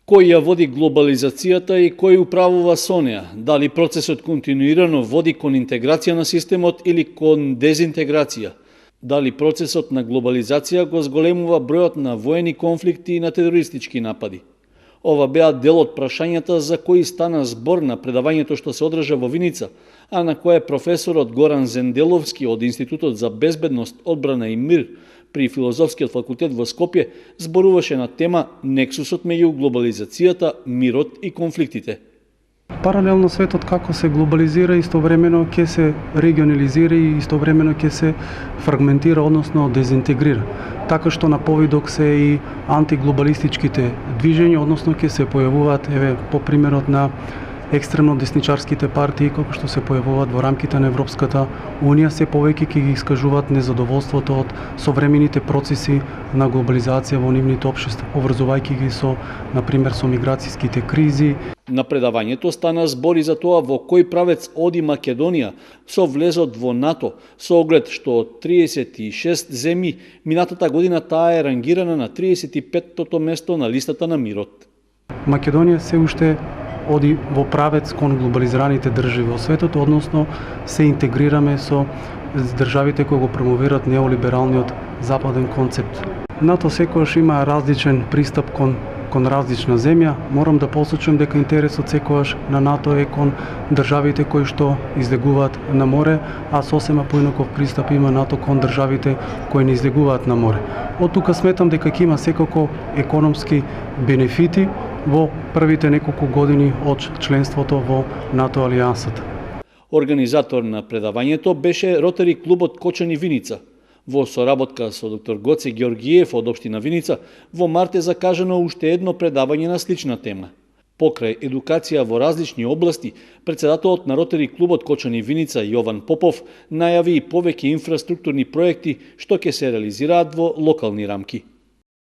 Кој ја води глобализацијата и кој управува со неа? Дали процесот континуирано води кон интеграција на системот или кон дезинтеграција? Дали процесот на глобализација го зголемува бројот на воени конфликти и на терористички напади? Ова беа дел од прашањата за кои стана збор на предавањето што се одржа во Виница, а на кое професорот Горан Зенделовски од Институтот за безбедност, одбрана и мир при Филозофскиот факултет во Скопје зборуваше на тема нексусот меѓу глобализацијата, мирот и конфликтите. Паралелно светот како се глобализира, истовремено ќе се регионализира и истовремено ќе се фрагментира, односно дезинтегрира. Така што на повидок се и антиглобалистичките движења, односно ќе се појавуваат, по примерот на екстремно десничарските партии кои што се појавуваат во рамките на Европската Унија, се повеќе ќе ги искажуваат незадоволството од современите процеси на глобализација во нивните општества, поврзувајќи ги со, например, со миграцијските кризи. На предавањето стана збори за тоа во кој правец оди Македонија со влезот во НАТО, со оглед што од 36 земји минатата година таа е рангирана на 35-тото место на листата на мирот. Македонија се уште оди во правец кон глобализираните држави во светот, односно се интегрираме со државите кои го промовираат неолибералниот западен концепт. НАТО секогаш има различен пристап кон различна земја. Морам да посочам дека интересот секогаш на НАТО е кон државите кои што излегуваат на море, а сосема поинаков пристап има НАТО кон државите кои не излегуваат на море. Од тука сметам дека ќе има секако економски бенефити во првите неколку години од членството во НАТО алијансата. Организатор на предавањето беше Ротари клубот Кочани Виница. Во соработка со доктор Гоце Георгиев од општина Виница, во март е закажано уште едно предавање на слична тема. Покрај едукација во различни области, председателот на Ротари клубот Кочани Виница Јован Попов најави и повеќе инфраструктурни проекти што ќе се реализираат во локални рамки.